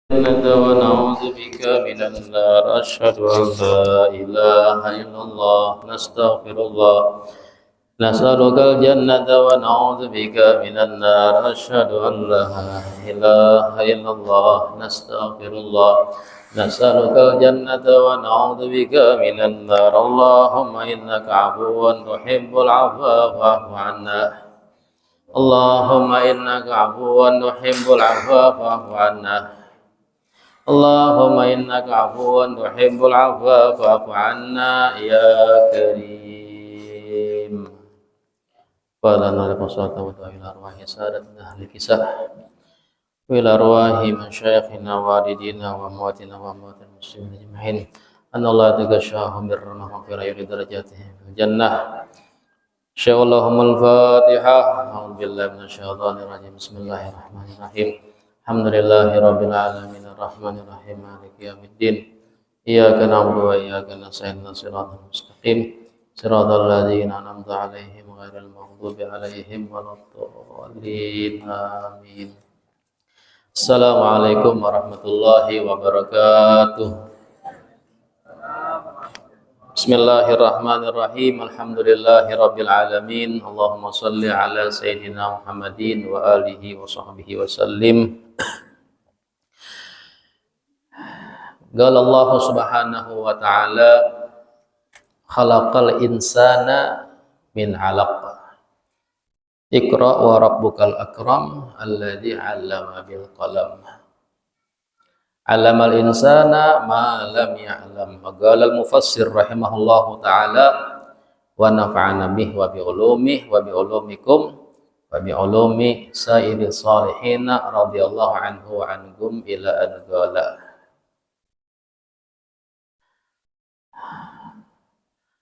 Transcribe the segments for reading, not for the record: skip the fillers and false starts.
ونعوذ بك من النار أشهد أن لا إله إلا الله نستغفر الله نسألك الجنة ونعوذ بك من النار أشهد أن لا إله إلا الله نستغفر الله نسألك الجنة ونعوذ بك من النار اللهم إنك عفو تحب العفو فاعف عنا اللهم إنك عفو تحب العفو فاعف عنا اللهم إنك عفو تحب العفو فاعف عنا يا كريم. قال نعلم صلاة ودعاء إلى أرواح سادتنا أهل الكساء وإلى أرواح مشايخنا والدينا وأمواتنا وأموات المسلمين أجمعين أن الله تغشاهم بالرحمة ومغفرة يريد درجاتهم في الجنة. إن شاء الله الفاتحة. أعوذ بالله من الشيطان الرجيم. بسم الله الرحمن الرحيم. Alhamdulillahi rabbil alamin arrahmanir rahim maliki yaumiddin iyyaka na'budu wa iyyaka nasta'in shiratal mustaqim shiratal ladzina an'amta 'alaihim ghairil maghdubi 'alaihim waladdallin amin. Assalamualaikum warahmatullahi wabarakatuh. Bismillahirrahmanirrahim. Alhamdulillahi rabbil alamin. Allahumma shalli ala sayyidina Muhammadin wa alihi wa sahbihi wa sallim. Qala Allah subhanahu wa ta'ala khalaqal insana min 'alaq. Iqra wa rabbukal akram alladzi 'allama bil qalam. 'Allamal insana ma lam ya'lam. Qala al-mufassir rahimahullahu ta'ala wa nafa'ana bihi wa bi ulumihi wa bi ulumikum wa bi ulumi sairi salihin radhiyallahu anhu wa anhum ila an qala.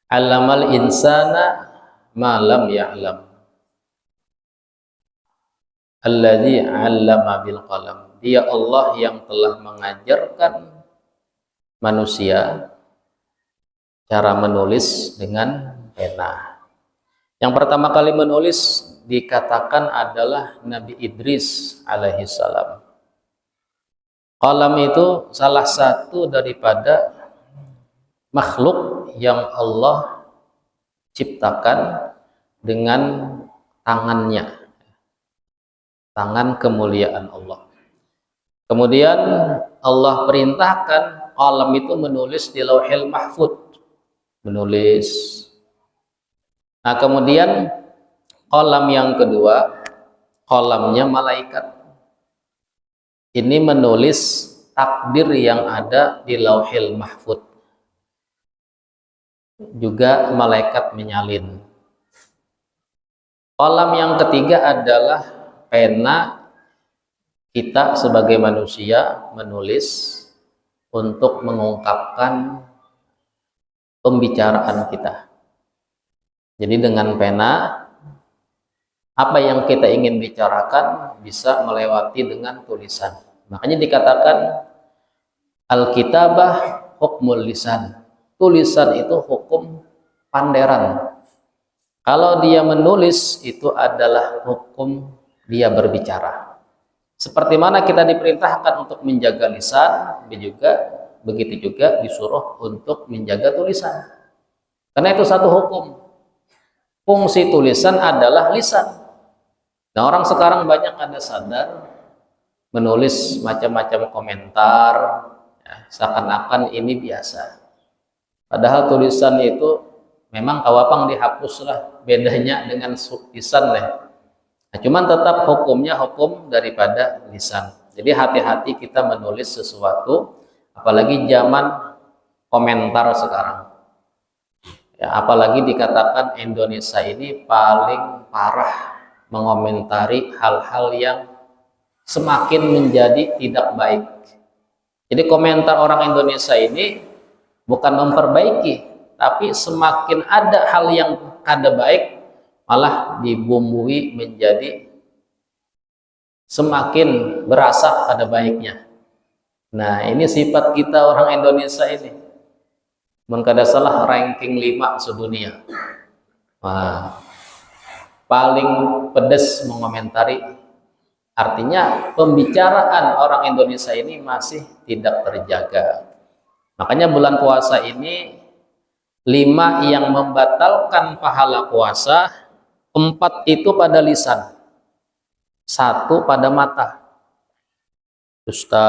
Allamal insana ma lam ya'lam. Alladzi 'allama bil qalam. Dia Allah yang telah mengajarkan manusia cara menulis dengan pena. Yang pertama kali menulis dikatakan adalah Nabi Idris alaihi salam. Qalam itu salah satu daripada makhluk yang Allah ciptakan dengan tangannya, tangan kemuliaan Allah. Kemudian Allah perintahkan qalam itu menulis di Lauhil Mahfuz, menulis. Nah, kemudian qalam yang kedua, qalamnya malaikat. Ini menulis takdir yang ada di Lauhil Mahfuz. Juga malaikat menyalin. Qalam yang ketiga adalah pena. Kita sebagai manusia menulis untuk mengungkapkan pembicaraan kita. Jadi dengan pena, apa yang kita ingin bicarakan bisa melewati dengan tulisan. Makanya dikatakan al-kitabah hukmul lisan. Tulisan itu hukum panderan. Kalau dia menulis itu adalah hukum dia berbicara. Seperti mana kita diperintahkan untuk menjaga lisan, begitu juga disuruh untuk menjaga tulisan. Karena itu satu hukum. Fungsi tulisan adalah lisan. Nah, orang sekarang banyak ada sadar menulis macam-macam komentar, ya, seakan-akan ini biasa. Padahal tulisan itu memang kawapang dihapuslah, bedanya dengan lisan lah. Nah, cuman tetap hukumnya hukum daripada lisan. Jadi hati-hati kita menulis sesuatu, apalagi zaman komentar sekarang. Ya, apalagi dikatakan Indonesia ini paling parah mengomentari hal-hal yang semakin menjadi tidak baik. Jadi komentar orang Indonesia ini bukan memperbaiki, tapi semakin ada hal yang kada baik, malah dibumbui menjadi semakin berasa pada baiknya. Nah, ini sifat kita orang Indonesia ini. Mengkada salah ranking 5 sedunia. Wah, paling pedes mengomentari Artinya pembicaraan orang Indonesia ini masih tidak terjaga. Makanya bulan puasa ini 5 yang membatalkan pahala puasa, 4 itu pada lisan, 1 pada mata. Dusta,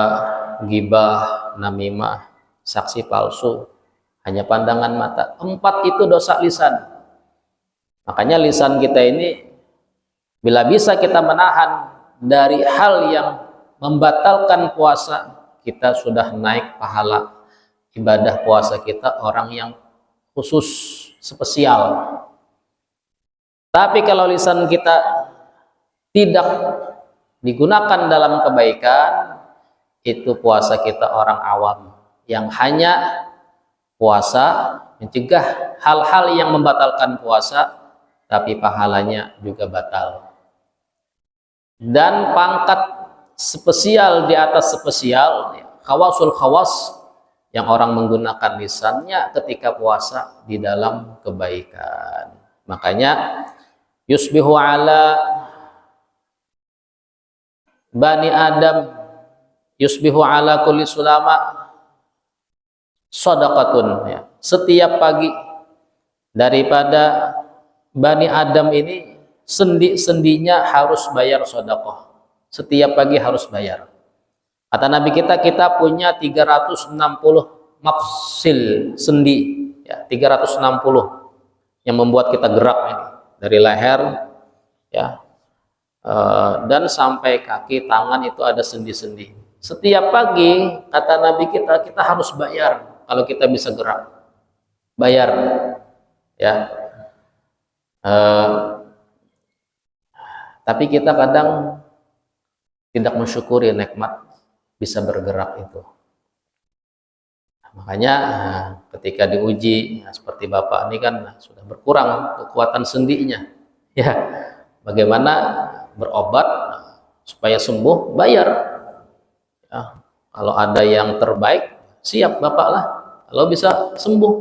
gibah, namimah, saksi palsu, hanya pandangan mata. 4 itu dosa lisan. Makanya lisan kita ini bila bisa kita menahan dari hal yang membatalkan puasa, kita sudah naik pahala ibadah puasa kita orang yang khusus, spesial. Tapi kalau lisan kita tidak digunakan dalam kebaikan, itu puasa kita orang awam yang hanya puasa mencegah hal-hal yang membatalkan puasa, tapi pahalanya juga batal. Dan pangkat spesial di atas spesial, khawasul khawas, yang orang menggunakan lisannya ketika puasa di dalam kebaikan. Makanya yusbihu ala bani Adam, yusbihu ala kulli sulama shadaqatun, ya. Setiap pagi daripada Bani Adam ini, sendi-sendinya harus bayar sedekah. Setiap pagi harus bayar. Kata Nabi kita punya 360 mafsil sendi, ya, 360 yang membuat kita gerak ini, dari leher, ya, dan sampai kaki, tangan itu ada sendi-sendi. Setiap pagi kata Nabi kita harus bayar kalau kita bisa gerak, bayar, ya. Tapi kita kadang tidak mensyukuri nikmat bisa bergerak itu. Makanya ketika diuji, ya, seperti Bapak ini kan sudah berkurang kekuatan sendinya, ya, bagaimana berobat supaya sembuh, bayar, ya. Kalau ada yang terbaik, siap Bapak lah, kalau bisa sembuh.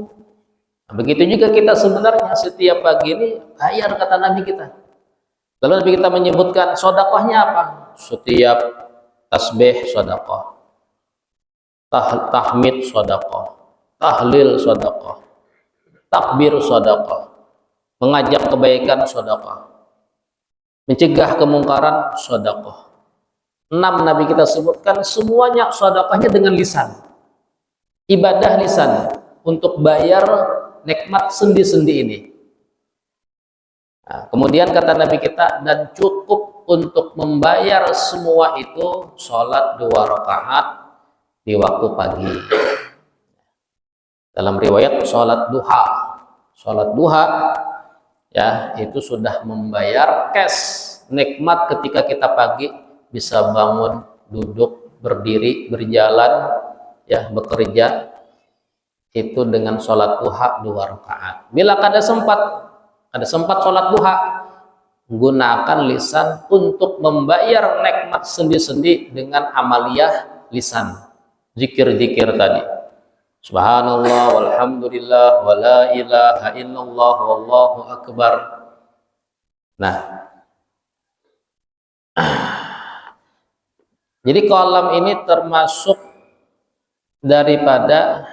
Nah, begitu juga kita sebenarnya setiap pagi ini bayar kata Nabi kita. Lalu Nabi kita menyebutkan sedekahnya apa? Setiap tasbih sedekah, tahmid sedekah, tahlil sedekah, takbir sedekah, mengajak kebaikan sedekah, mencegah kemungkaran sedekah. 6 Nabi kita sebutkan semuanya sedekahnya dengan lisan. Ibadah lisan untuk bayar nikmat sendi-sendi ini. Nah, kemudian kata Nabi kita, dan cukup untuk membayar semua itu sholat 2 rakaat di waktu pagi. Dalam riwayat sholat duha, ya, itu sudah membayar cash nikmat ketika kita pagi bisa bangun, duduk, berdiri, berjalan, ya, bekerja, itu dengan sholat duha 2 rakaat. Bila ada sempat sholat duha, gunakan lisan untuk membayar nikmat sendi-sendi dengan amaliyah lisan, zikir-zikir tadi, subhanallah walhamdulillah wala ilaha illallah wallahu akbar. Nah, jadi kolam ini termasuk daripada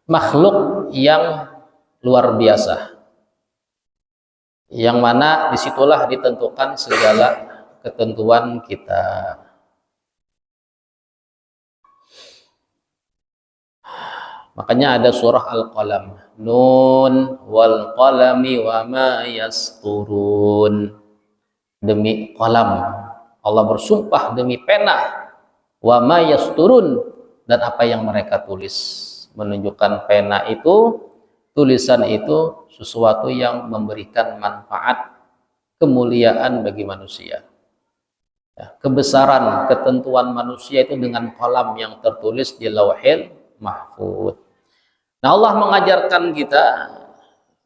makhluk yang luar biasa, yang mana disitulah ditentukan segala ketentuan kita. Makanya ada surah Al-Qalam, Nun wal qalami wa ma yasturun. Demi qalam, Allah bersumpah demi pena, wa ma yasturun, dan apa yang mereka tulis. Menunjukkan pena itu, tulisan itu sesuatu yang memberikan manfaat, kemuliaan bagi manusia, ya, kebesaran ketentuan manusia itu dengan qalam yang tertulis di Lauhil Mahfuz. Nah, Allah mengajarkan kita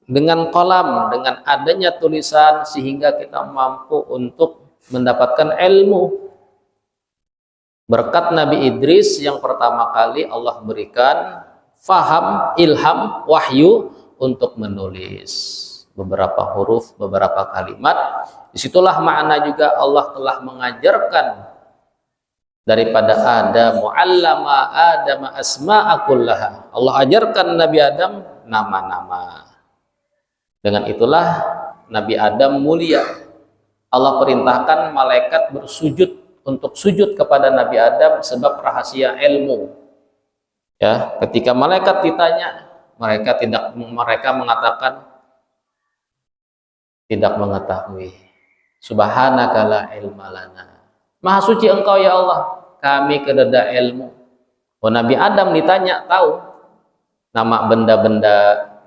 dengan qalam, dengan adanya tulisan, sehingga kita mampu untuk mendapatkan ilmu. Berkat Nabi Idris yang pertama kali Allah berikan faham, ilham, wahyu untuk menulis. beberapa huruf, beberapa kalimat. Disitulah makna juga Allah telah mengajarkan daripada Adam, mu'allama Adam asma'a kullaha. Allah ajarkan Nabi Adam nama-nama. Dengan itulah Nabi Adam mulia. Allah perintahkan malaikat bersujud untuk sujud kepada Nabi Adam sebab rahasia ilmu. Ya, ketika malaikat ditanya, mereka mengatakan tidak mengetahui. Subhanaka la ilma lana. Maha suci Engkau ya Allah, kami kedada ilmu. Oh, Nabi Adam ditanya tahu nama benda-benda.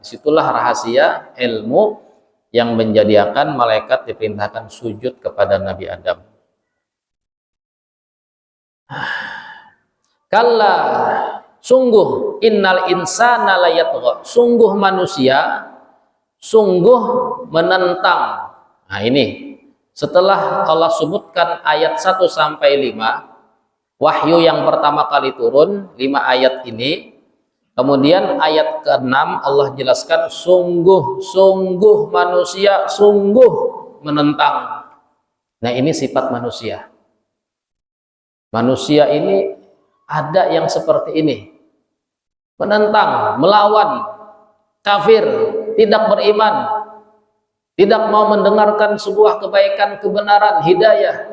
Disitulah rahasia ilmu yang menjadikan malaikat diperintahkan sujud kepada Nabi Adam. Kalla, sungguh innal insana layatgha, sungguh manusia sungguh menentang. Nah ini setelah Allah sebutkan ayat 1 sampai 5, wahyu yang pertama kali turun 5 ayat ini, kemudian ayat ke-6 Allah jelaskan sungguh manusia sungguh menentang. Nah ini sifat manusia. Manusia ini ada yang seperti ini, menentang, melawan, kafir, tidak beriman, tidak mau mendengarkan sebuah kebaikan, kebenaran, hidayah.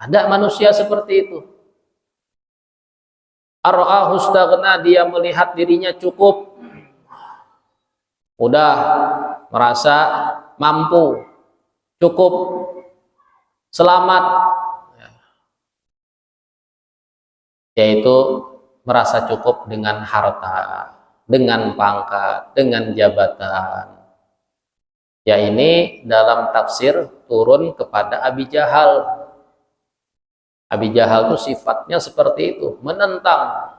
Ada manusia seperti itu. Ar-ra'ahu istaghna, dia melihat dirinya cukup, udah merasa mampu, cukup, selamat, yaitu merasa cukup dengan harta, dengan pangkat, dengan jabatan. Ya ini dalam tafsir turun kepada Abi Jahal. Abi Jahal itu sifatnya seperti itu, menentang,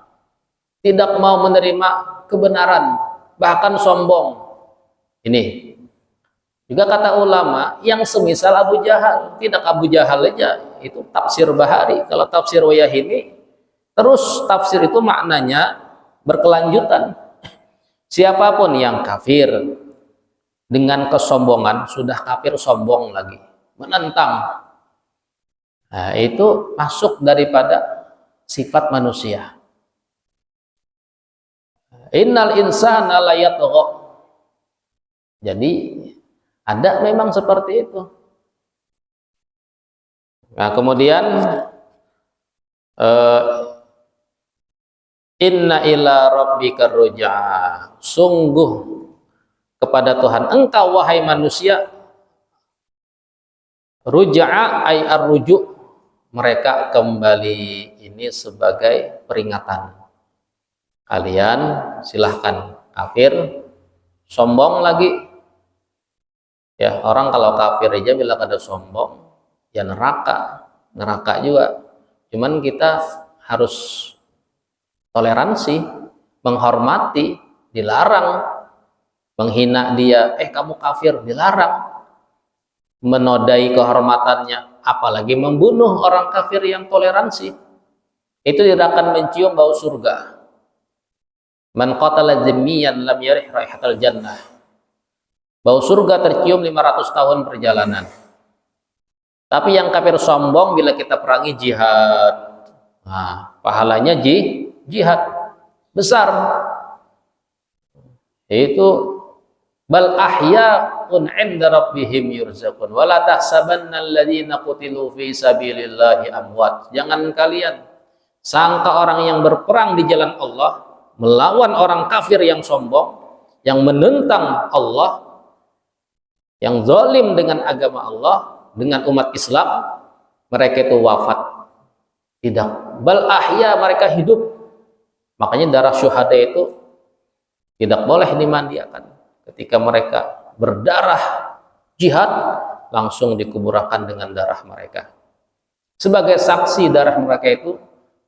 tidak mau menerima kebenaran, bahkan sombong. Ini juga kata ulama yang semisal Abu Jahal, tidak Abu Jahal aja, itu tafsir Bahari. Kalau tafsir Wayahini, terus tafsir itu maknanya berkelanjutan. Siapapun yang kafir dengan kesombongan, sudah kafir sombong lagi, menentang. Nah, itu masuk daripada sifat manusia. Innal insana layatgha. Jadi ada memang seperti itu. Nah, kemudian inna ila rabbika ruj'a, sungguh kepada Tuhan engkau wahai manusia, ruj'a ay ar-ruju', mereka kembali. Ini sebagai peringatan, kalian silahkan kafir, sombong lagi ya. Orang kalau kafir aja bila ada sombong ya neraka juga. Cuman kita harus toleransi, menghormati, dilarang menghina dia, kamu kafir, dilarang, menodai kehormatannya, apalagi membunuh orang kafir yang toleransi, itu tidak akan mencium bau surga. Man qatala dzimmiyan lam yarih raihatal jannah. Bau surga tercium 500 tahun perjalanan. Tapi yang kafir sombong bila kita perangi jihad, nah, pahalanya jihad besar. Itu bal ahya'un 'inda rabbihim yurzaqun wa la tahsabanna alladziina qutilu fi sabilillahi amwat. Jangan kalian sangka orang yang berperang di jalan Allah, melawan orang kafir yang sombong, yang menentang Allah, yang zalim dengan agama Allah, dengan umat Islam, mereka itu wafat. Tidak, bal ahya, mereka hidup. Makanya darah syuhada itu tidak boleh dimandiakan. Ketika mereka berdarah jihad, langsung dikuburkan dengan darah mereka. Sebagai saksi darah mereka itu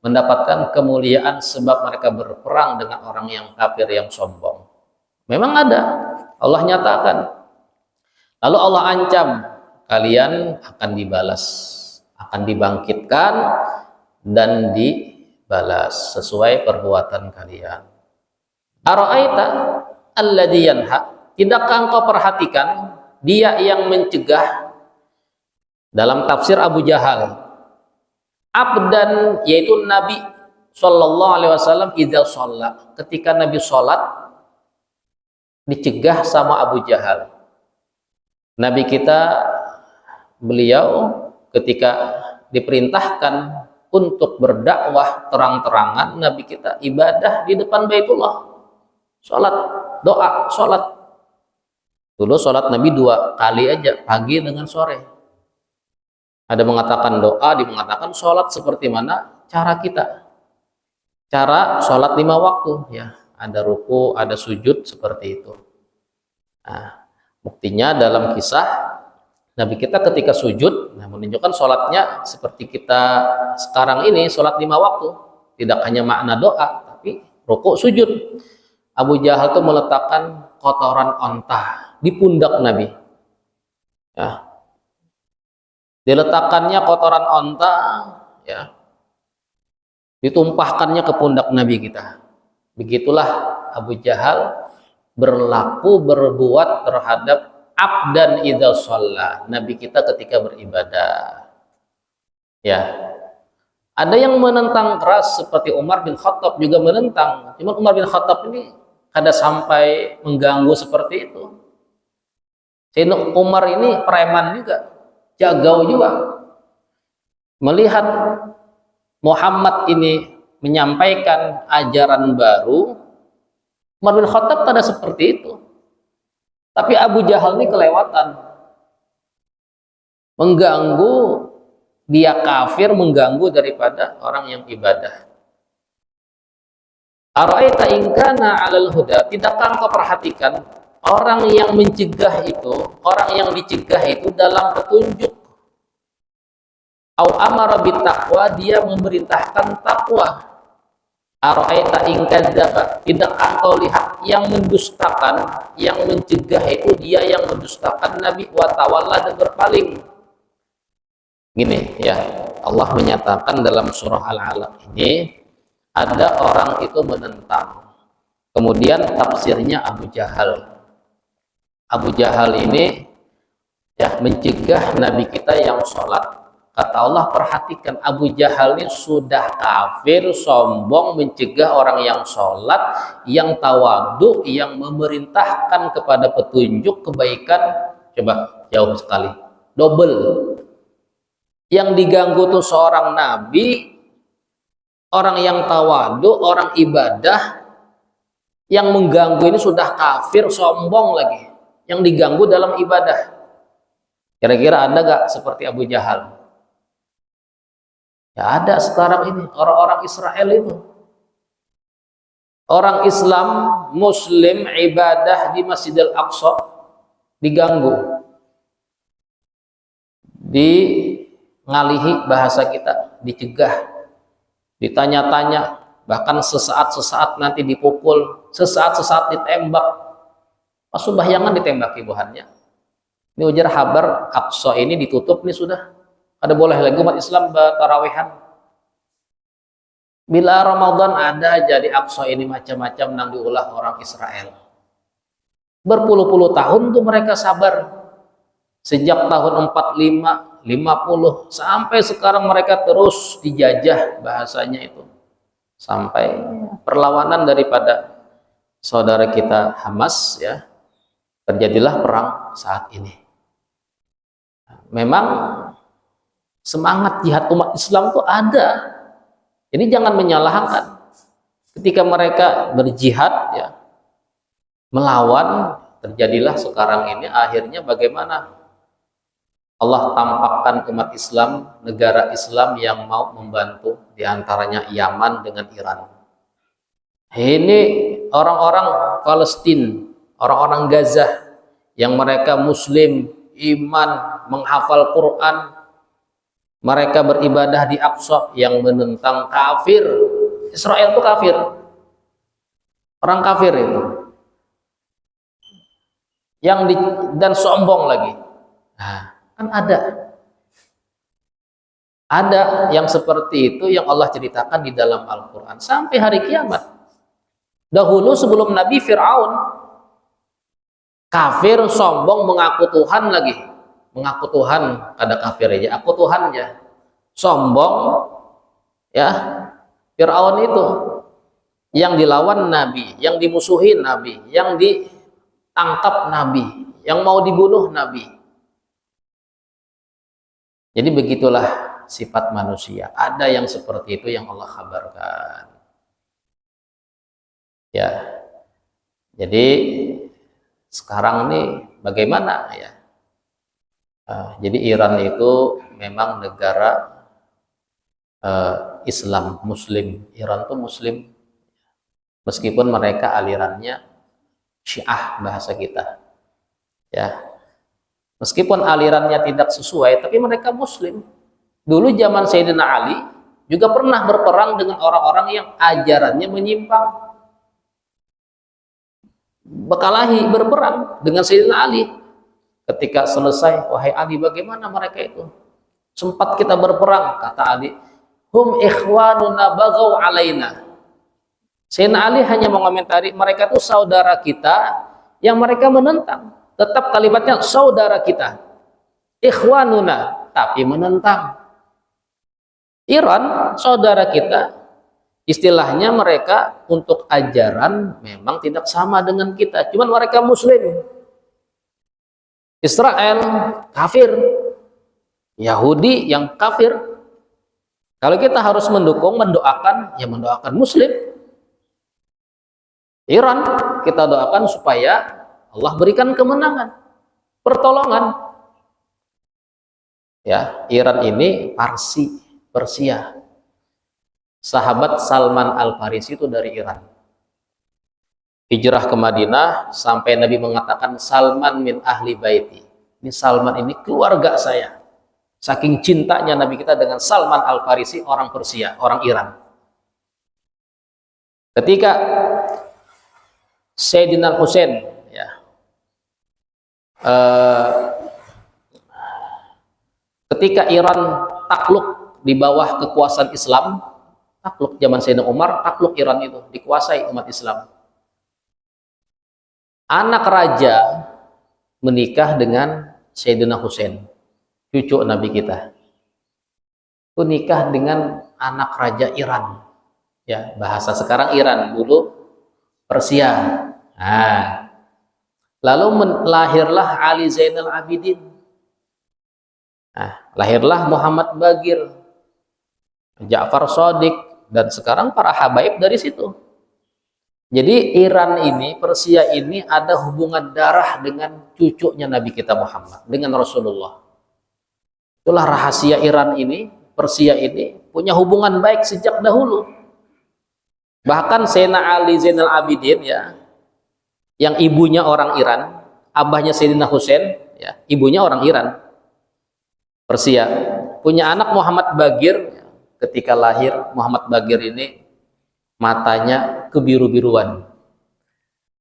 mendapatkan kemuliaan sebab mereka berperang dengan orang yang kafir yang sombong. Memang ada, Allah nyatakan. Lalu Allah ancam, kalian akan dibalas, akan dibangkitkan dan dibalas sesuai perbuatan kalian. Ara'aita alladzi yanha, Tidakkah engkau perhatikan dia yang mencegah, dalam tafsir Abu Jahal, abdan, yaitu Nabi Shallallahu Alaihi Wasallam, idza sholat, ketika Nabi sholat dicegah sama Abu Jahal. Nabi kita, beliau ketika diperintahkan untuk berdakwah terang-terangan, Nabi kita ibadah di depan Baitullah, sholat, doa, sholat. Dulu sholat Nabi 2 kali aja, pagi dengan sore. Ada mengatakan doa, mengatakan sholat seperti mana cara kita, cara sholat 5 waktu, ya, ada ruku, ada sujud, seperti itu. Nah, buktinya dalam kisah Nabi kita ketika sujud, menunjukkan sholatnya seperti kita sekarang ini, sholat 5 waktu, tidak hanya makna doa, tapi ruku, sujud. Abu Jahal itu meletakkan kotoran onta di pundak Nabi, ya, diletakkannya kotoran onta, ya, ditumpahkannya ke pundak Nabi kita. Begitulah Abu Jahal berbuat terhadap abdan idza shalla, Nabi kita ketika beribadah. Ya, ada yang menentang keras seperti Umar bin Khattab juga menentang. Cuma Umar bin Khattab ini ada sampai mengganggu seperti itu. Sayyidina Umar ini preman juga, jagau juga. Melihat Muhammad ini menyampaikan ajaran baru, Umar bin Khattab ada seperti itu. Tapi Abu Jahal ini kelewatan, mengganggu, dia kafir, mengganggu daripada orang yang ibadah. Ara'aita in kana 'alal huda, tidakkah engkau perhatikan orang yang mencegah itu, orang yang dicegah itu dalam petunjuk. Au amara bittaqwa, dia memerintahkan takwa. Ara'aita in kadzdzaba, tidakkah engkau lihat yang mendustakan, yang mencegah itu dia yang mendustakan Nabi, wa tawalla, dan berpaling. Gini ya, Allah menyatakan dalam surah Al-Alaq ini, ada orang itu menentang. Kemudian tafsirnya Abu Jahal. Abu Jahal ini ya mencegah Nabi kita yang sholat. Kata Allah, perhatikan, Abu Jahal ini sudah kafir, sombong, mencegah orang yang sholat, yang tawadu, yang memerintahkan kepada petunjuk kebaikan. Coba, jauh sekali, double. Yang diganggu tuh seorang Nabi, orang yang tawadu, orang ibadah. Yang mengganggu ini sudah kafir, sombong lagi, yang diganggu dalam ibadah. Kira-kira ada gak seperti Abu Jahal? Ya ada sekarang ini, orang-orang Israel itu. Orang Islam, Muslim, ibadah di Masjidil Aqsa diganggu. Ngalihi bahasa kita, dicegah, ditanya-tanya, bahkan sesaat-sesaat nanti dipukul, sesaat-sesaat ditembak. Pas bayangan ditembak ibuhannya. Ini ujar kabar Aqsa ini ditutup nih sudah. Ada boleh lagi umat Islam bertarawihan. Bila Ramadan ada jadi Aqsa ini macam-macam nang diulah orang Israel. Berpuluh-puluh tahun tuh mereka sabar. Sejak tahun 45, 50 sampai sekarang mereka terus dijajah, bahasanya itu. Sampai perlawanan daripada saudara kita Hamas, ya. Terjadilah perang saat ini. Memang semangat jihad umat Islam itu ada. Ini jangan menyalahkan. Ketika mereka berjihad, ya, melawan, terjadilah sekarang ini. Akhirnya bagaimana Allah tampakkan umat Islam, negara Islam yang mau membantu, diantaranya Yaman dengan Iran. Ini orang-orang Palestina, orang-orang Gaza, yang mereka Muslim, iman, menghafal Quran, mereka beribadah di Aqsa, yang menentang kafir. Israel itu kafir, orang kafir itu, dan sombong lagi. Nah, kan ada yang seperti itu yang Allah ceritakan di dalam Al-Quran sampai hari kiamat. Dahulu sebelum Nabi, Fir'aun Kafir, sombong, mengaku Tuhan lagi. Mengaku Tuhan, ada kafir aja, aku Tuhan ya. Sombong, ya. Fir'aun itu yang dilawan Nabi, yang dimusuhi Nabi, yang ditangkap Nabi, yang mau dibunuh Nabi. Jadi begitulah sifat manusia. Ada yang seperti itu yang Allah kabarkan. Ya. Jadi sekarang nih bagaimana ya? Jadi Iran itu memang negara Islam, Muslim. Iran itu Muslim, meskipun mereka alirannya Syiah bahasa kita. Ya, meskipun alirannya tidak sesuai, tapi mereka Muslim. Dulu zaman Sayyidina Ali juga pernah berperang dengan orang-orang yang ajarannya menyimpang. Berkelahi, berperang dengan Sayyidina Ali. Ketika selesai, wahai Ali, bagaimana mereka itu? Sempat kita berperang, kata Ali. Hum ikhwanuna baghaw alaina. Sayyidina Ali hanya mengomentari, mereka itu saudara kita yang mereka menentang. Tetap kalimatnya saudara kita. Ikhwanuna, tapi menentang. Iran, saudara kita. Istilahnya mereka untuk ajaran memang tidak sama dengan kita. Cuman mereka Muslim. Israel, kafir. Yahudi yang kafir. Kalau kita harus mendukung, mendoakan, ya mendoakan Muslim. Iran, kita doakan supaya Allah berikan kemenangan, pertolongan. Ya, Iran ini Persia. Sahabat Salman Al-Farisi itu dari Iran. Hijrah ke Madinah sampai Nabi mengatakan Salman min ahli baiti. Ini Salman ini keluarga saya. Saking cintanya Nabi kita dengan Salman Al-Farisi, orang Persia, orang Iran. Ketika Sayyidina Husain ya, ketika Iran takluk di bawah kekuasaan Islam, takluk zaman Sayyidina Umar, takluk Iran itu dikuasai umat Islam. Anak raja menikah dengan Sayyidina Husain, cucu Nabi kita. Itu nikah dengan anak raja Iran. Ya, bahasa sekarang Iran, dulu Persia. Nah, lalu lahirlah Ali Zainal Abidin. Nah, lahirlah Muhammad Baqir, Ja'far Shadiq, dan sekarang para habaib dari situ. Jadi Iran ini, Persia ini ada hubungan darah dengan cucunya Nabi kita Muhammad, dengan Rasulullah. Itulah rahasia Iran ini, Persia ini punya hubungan baik sejak dahulu. Bahkan Sayyidina Ali Zainal Abidin ya, yang ibunya orang Iran, abahnya Sayyidina Husain, ya, ibunya orang Iran, Persia, punya anak Muhammad Baqir. Ketika lahir Muhammad Baqir ini matanya kebiru-biruan.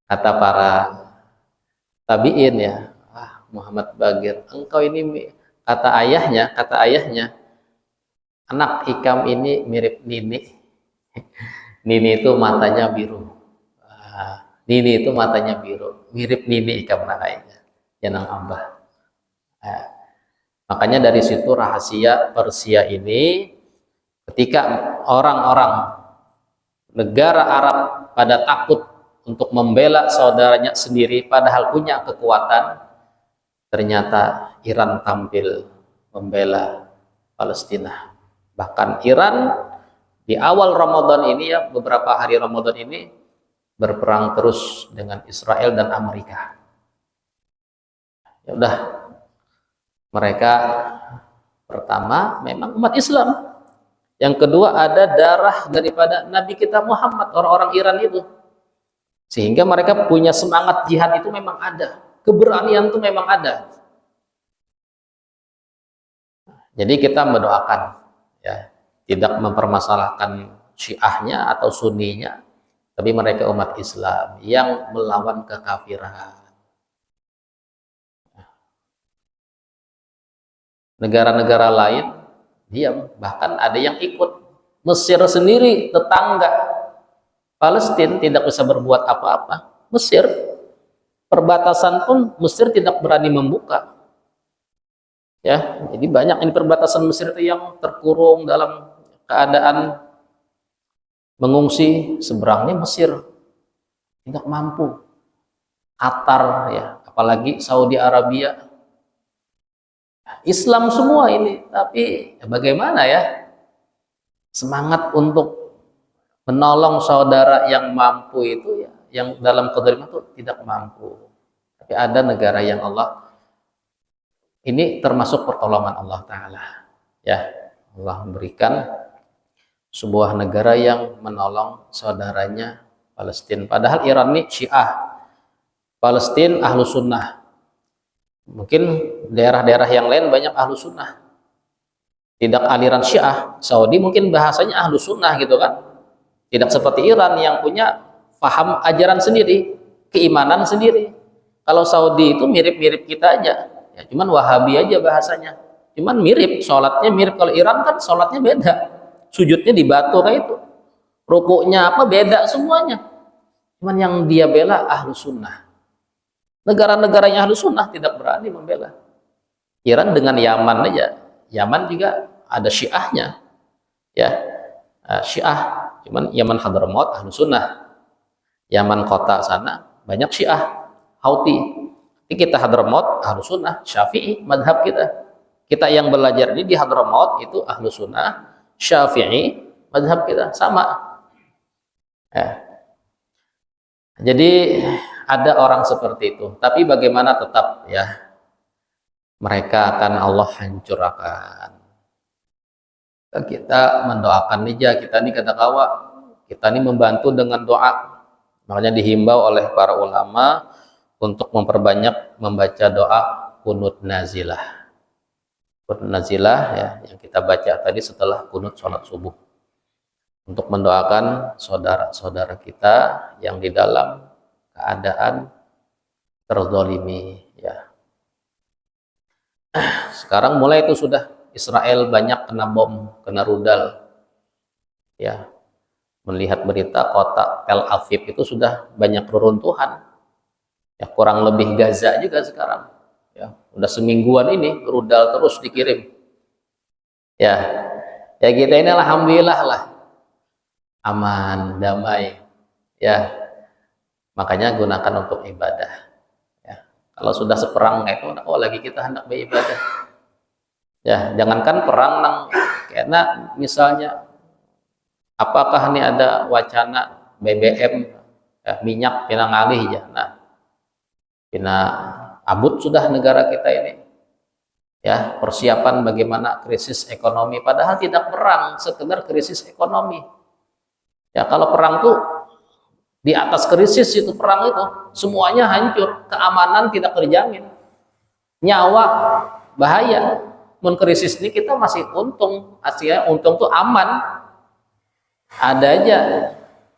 Kata para tabi'in ya, Muhammad Baqir, engkau ini, kata ayahnya, anak Ikam ini mirip Nini. Nini itu matanya biru. Nini itu matanya biru, mirip Nini Ikam nakainya, jenang Abah. Makanya dari situ rahasia Persia ini, ketika orang-orang negara Arab pada takut untuk membela saudaranya sendiri padahal punya kekuatan, ternyata Iran tampil membela Palestina. Bahkan Iran di awal Ramadan ini ya, beberapa hari Ramadan ini berperang terus dengan Israel dan Amerika. Ya udah, mereka pertama memang umat Islam. Yang kedua ada darah daripada Nabi kita Muhammad, orang-orang Iran itu. Sehingga mereka punya semangat jihad itu memang ada. Keberanian itu memang ada. Jadi kita mendoakan ya, tidak mempermasalahkan Syiahnya atau Sunninya, tapi mereka umat Islam yang melawan kekafiran. Negara-negara lain diam, bahkan ada yang ikut. Mesir sendiri, tetangga Palestina, tidak bisa berbuat apa-apa. Mesir perbatasan pun Mesir tidak berani membuka. Ya, jadi banyak ini perbatasan Mesir itu yang terkurung dalam keadaan mengungsi, seberangnya Mesir tidak mampu. Qatar ya, apalagi Saudi Arabia. Islam semua ini, tapi ya bagaimana ya? Semangat untuk menolong saudara yang mampu itu ya, yang dalam kedzaliman itu tidak mampu. Tapi ada negara yang Allah, ini termasuk pertolongan Allah Ta'ala. Ya, Allah memberikan sebuah negara yang menolong saudaranya Palestina. Padahal Iran ini Syiah, Palestina Ahlu Sunnah. Mungkin daerah-daerah yang lain banyak Ahlu Sunnah. Tidak aliran Syiah. Saudi mungkin bahasanya Ahlu Sunnah gitu kan. Tidak seperti Iran yang punya paham ajaran sendiri, keimanan sendiri. Kalau Saudi itu mirip-mirip kita aja. Ya, cuman Wahabi aja bahasanya. Cuman mirip, sholatnya mirip. Kalau Iran kan sholatnya beda. Sujudnya di batu kayak itu. Rukuknya apa beda semuanya. Cuman yang dia bela Ahlu Sunnah. Negara-negara yang Ahlu Sunnah tidak berani membela. Iran dengan Yaman aja. Yaman juga ada Syiahnya. Ya, Syiah. Cuman Yaman Hadramaut Ahlu Sunnah. Yaman kota sana banyak Syiah, Houthi. Jadi kita Hadramaut Ahlu Sunnah, Syafi'i madhab kita. Kita yang belajar ini di Hadramaut itu Ahlu Sunnah, Syafi'i madhab kita sama. Ya. Jadi ada orang seperti itu. Tapi bagaimana tetap ya mereka akan Allah hancurkan. Kita mendoakan aja, kita ini kata kawa, kita ini membantu dengan doa. Makanya dihimbau oleh para ulama untuk memperbanyak membaca doa kunut nazilah. Kunut nazilah ya, yang kita baca tadi setelah kunut sholat subuh. Untuk mendoakan saudara-saudara kita yang di dalam keadaan terzalimi ya. Sekarang mulai itu sudah Israel banyak kena bom, kena rudal. Ya. Melihat berita kota Tel Aviv itu sudah banyak reruntuhan. Ya, kurang lebih Gaza juga sekarang. Ya, udah semingguan ini rudal terus dikirim. Ya. Ya kita ini alhamdulillah lah. Aman, damai. Ya. Makanya gunakan untuk ibadah. Ya. Kalau sudah seperang itu, oh lagi kita hendak beribadah. Ya, jangankan perang nang karena misalnya apakah ini ada wacana BBM ya, minyak pina ngalih ya. Nah, pina abut sudah negara kita ini. Ya, persiapan bagaimana krisis ekonomi padahal tidak perang, sekedar krisis ekonomi. Ya, kalau perang tuh di atas krisis itu perang itu semuanya hancur, keamanan tidak terjamin. Nyawa bahaya. Men krisis ini kita masih untung, artinya untung tuh aman, ada aja,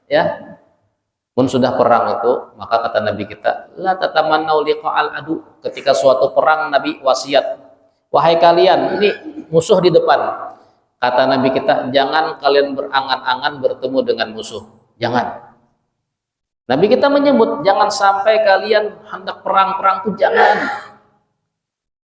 ya. Mun sudah perang itu, maka kata Nabi kita, la tatamannau liqa'al adu. Ketika suatu perang, Nabi wasiat, wahai kalian, ini musuh di depan. Kata Nabi kita, jangan kalian berangan-angan bertemu dengan musuh, jangan. Nabi kita menyebut, jangan sampai kalian hendak perang-perang itu jangan.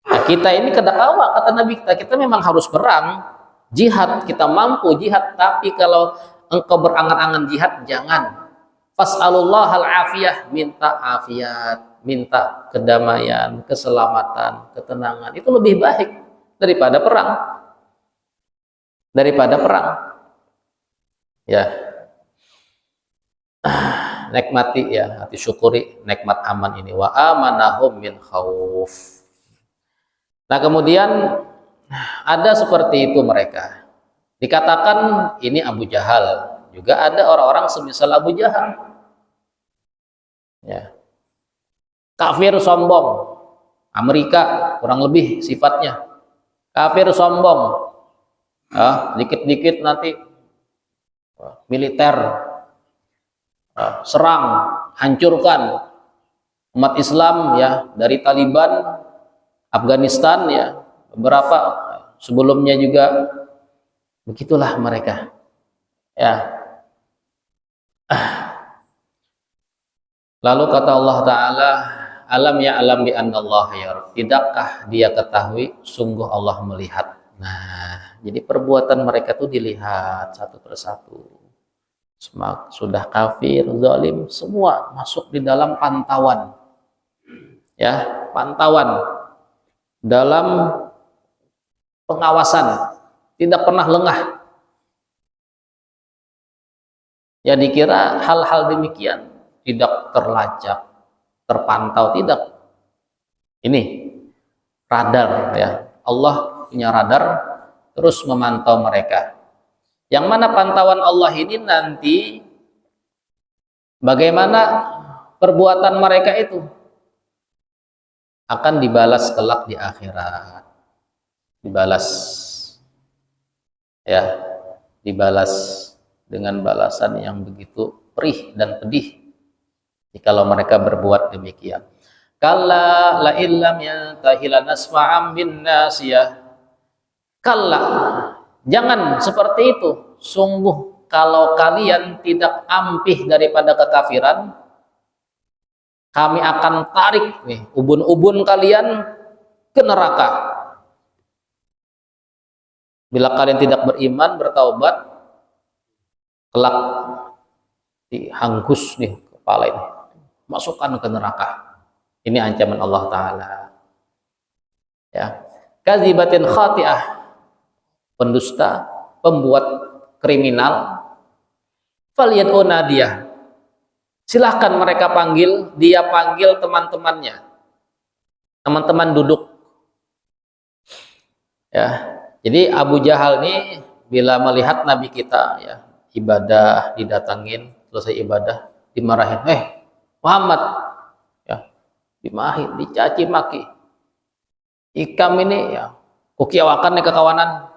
Nah, kita ini kedakwa kata Nabi kita memang harus perang, jihad, kita mampu jihad, tapi kalau engkau berangan-angan jihad jangan. Fas'alullahal afiyah, minta afiat, minta kedamaian, keselamatan, ketenangan. Itu lebih baik daripada perang. Daripada perang. Ya. Nikmati ya, hati syukuri nikmat aman ini, wa amanahum min khauf. Nah, kemudian ada seperti itu mereka. Dikatakan ini Abu Jahal. Juga ada orang-orang semisal Abu Jahal. Ya. Kafir sombong. Amerika kurang lebih sifatnya. Kafir sombong. Dikit-dikit nanti militer serang, hancurkan umat Islam ya dari Taliban, Afghanistan ya, beberapa sebelumnya juga begitulah mereka. Ya. Lalu kata Allah Ta'ala, alam ya alam bi annallaha yara. Tidakkah dia ketahui sungguh Allah melihat. Nah, jadi perbuatan mereka tuh dilihat satu persatu. Sudah kafir, zalim, semua masuk di dalam pantauan. Ya, pantauan dalam pengawasan, tidak pernah lengah. Ya dikira hal-hal demikian tidak terlacak, terpantau, tidak. Ini radar ya. Allah punya radar terus memantau mereka. Yang mana pantauan Allah ini nanti bagaimana perbuatan mereka itu akan dibalas kelak di akhirat. Dibalas ya, dibalas dengan balasan yang begitu perih dan pedih jikalau mereka berbuat demikian. Kalla la illam yantahi lanasfa'am bin nasiyah. Kalla, jangan seperti itu. Sungguh kalau kalian tidak ampih daripada kekafiran, kami akan tarik nih ubun-ubun kalian ke neraka. Bila kalian tidak beriman, bertaubat, kelak dihanggus nih kepala ini, masukkan ke neraka. Ini ancaman Allah Ta'ala. Ya, kazibatin khati'ah, pendusta, pembuat kriminal. Falyad'u nadiyah, silahkan mereka panggil, dia panggil teman-temannya, teman-teman duduk. Ya, jadi Abu Jahal ini bila melihat Nabi kita ya ibadah, didatangin, selesai ibadah, dimarahin, Muhammad, ya, dimarahin, dicaci maki. Ikam ini ya, kukiawakan nih kekawanan,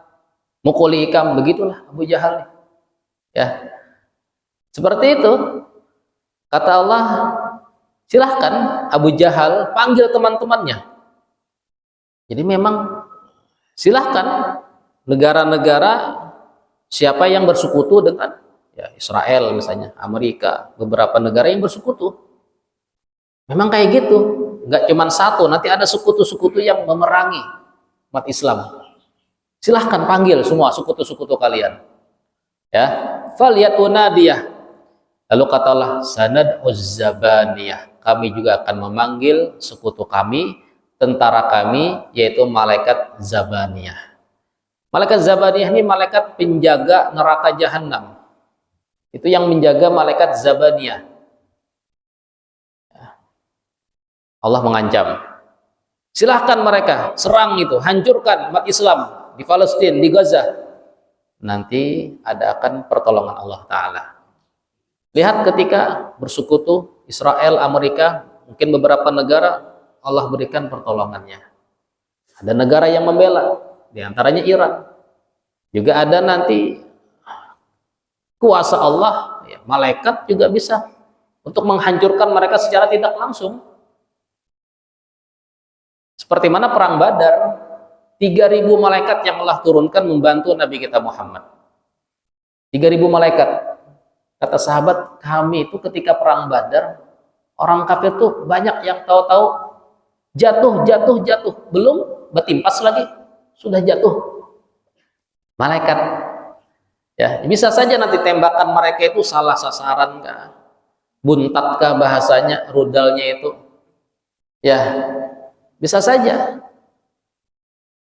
mukuli ikam, begitulah Abu Jahal. Ya, seperti itu. Kata Allah, silahkan Abu Jahal panggil teman-temannya. Jadi memang silahkan negara-negara siapa yang bersekutu dengan ya Israel misalnya, Amerika, beberapa negara yang bersekutu. Memang kayak gitu, nggak cuma satu, nanti ada sekutu-sekutu yang memerangi umat Islam. Silahkan panggil semua sekutu-sekutu kalian. Ya, faliyatu nadiyah. Lalu katalah sanad uzzabaniyah, kami juga akan memanggil sekutu kami, tentara kami, yaitu malaikat Zabaniyah. Malaikat Zabaniyah ini malaikat penjaga neraka jahanam. Itu yang menjaga malaikat Zabaniyah. Allah mengancam, silahkan mereka serang itu, hancurkan umat Islam di Palestina, di Gaza. Nanti ada akan pertolongan Allah Ta'ala. Lihat ketika bersekutu Israel, Amerika, mungkin beberapa negara Allah berikan pertolongannya. Ada negara yang membela, diantaranya Iran. Juga ada nanti kuasa Allah, ya, malaikat juga bisa untuk menghancurkan mereka secara tidak langsung. Seperti mana perang Badar, 3.000 malaikat yang Allah turunkan membantu Nabi kita Muhammad. 3.000 malaikat. Kata sahabat, kami itu ketika perang Badar, orang kafir tuh banyak yang tahu-tahu jatuh, belum bertimpas lagi, sudah jatuh. Malaikat. Ya, bisa saja nanti tembakan mereka itu salah sasaran kah? Buntat kah bahasanya, rudalnya itu. Ya, bisa saja.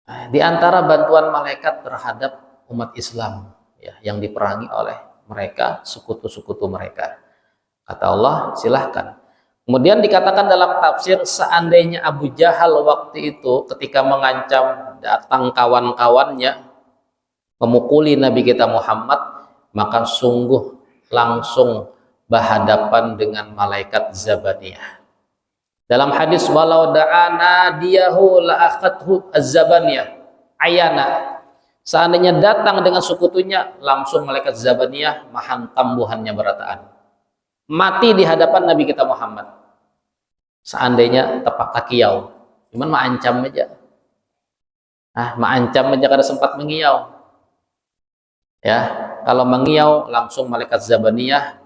Nah, di antara bantuan malaikat terhadap umat Islam ya, yang diperangi oleh mereka, sekutu-sekutu mereka. Kata Allah, silahkan. Kemudian dikatakan dalam tafsir, seandainya Abu Jahal waktu itu ketika mengancam datang kawan-kawannya memukuli Nabi kita Muhammad, maka sungguh langsung berhadapan dengan malaikat Zabaniyah. Dalam hadis, walau da'ana diyahu la'akhathu az-Zabaniyah ayana, seandainya datang dengan sekutunya, langsung malaikat Zabaniyah menghantam buhannya berataan. Mati di hadapan Nabi kita Muhammad. Seandainya tepak takiyau, cuman mengancam aja. Mengancam aja kada sempat mengiau. Ya, kalau mengiau langsung malaikat Zabaniyah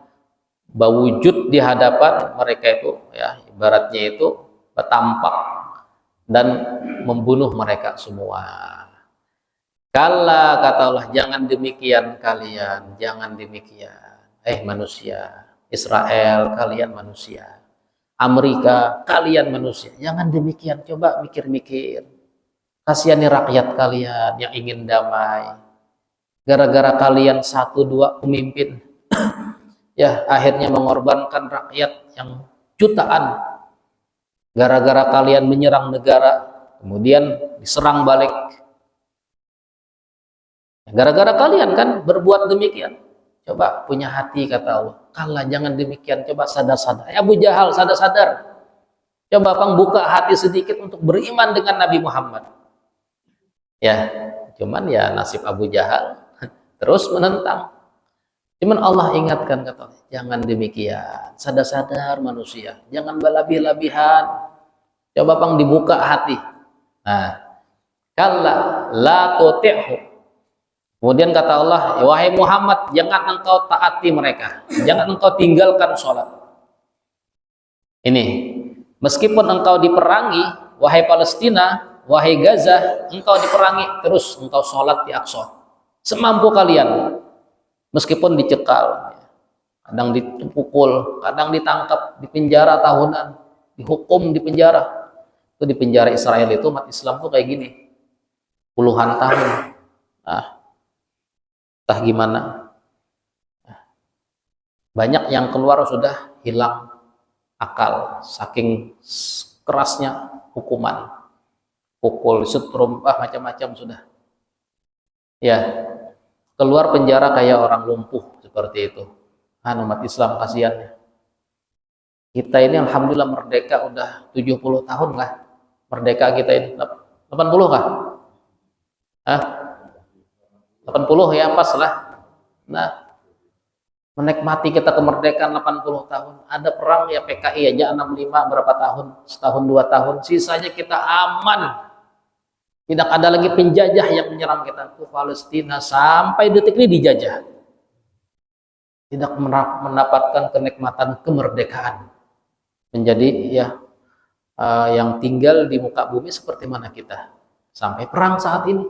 berwujud di hadapan mereka itu, ya, ibaratnya itu bertampak dan membunuh mereka semua. Kala, kata Allah, jangan demikian kalian, jangan demikian. Manusia, Israel, kalian manusia. Amerika, kalian manusia. Jangan demikian, coba mikir-mikir. Kasihani rakyat kalian yang ingin damai. Gara-gara kalian satu dua pemimpin, ya akhirnya mengorbankan rakyat yang jutaan. Gara-gara kalian menyerang negara, kemudian diserang balik. Gara-gara kalian kan berbuat demikian. Coba punya hati, kata Allah. Kala, jangan demikian, coba sadar-sadar. Abu Jahal, sadar-sadar. Coba Bang buka hati sedikit untuk beriman dengan Nabi Muhammad. Ya, cuman ya nasib Abu Jahal terus menentang. Cuman Allah ingatkan, kata Allah, jangan demikian. Sadar-sadar manusia, jangan berlebih-lebihan. Coba Bang dibuka hati. Nah, kala la tuti'hu. Kemudian kata Allah, wahai Muhammad, jangan engkau taati mereka, jangan engkau tinggalkan sholat. Ini, meskipun engkau diperangi, wahai Palestina, wahai Gaza, engkau diperangi, terus engkau sholat di Aqsa semampu kalian, meskipun dicekal, kadang dipukul, kadang ditangkap, dipenjara tahunan, dihukum di penjara. Itu di penjara Israel itu umat Islam tuh kayak gini, puluhan tahun. Nah, entah gimana, banyak yang keluar sudah hilang akal saking kerasnya hukuman, pukul, setrum, macam-macam sudah. Ya, keluar penjara kayak orang lumpuh seperti itu. Umat Islam kasihannya. Kita ini alhamdulillah merdeka udah 70 tahun lah. Merdeka kita ini 80 kah? 80 ya, pas lah. Nah, menikmati kita kemerdekaan 80 tahun. Ada perang ya PKI aja 65 berapa tahun, setahun 2 tahun. Sisanya kita aman. Tidak ada lagi penjajah yang menyerang kita. Ke Palestina sampai detik ini dijajah. Tidak mendapatkan kenikmatan kemerdekaan. Menjadi ya yang tinggal di muka bumi seperti mana kita. Sampai perang saat ini.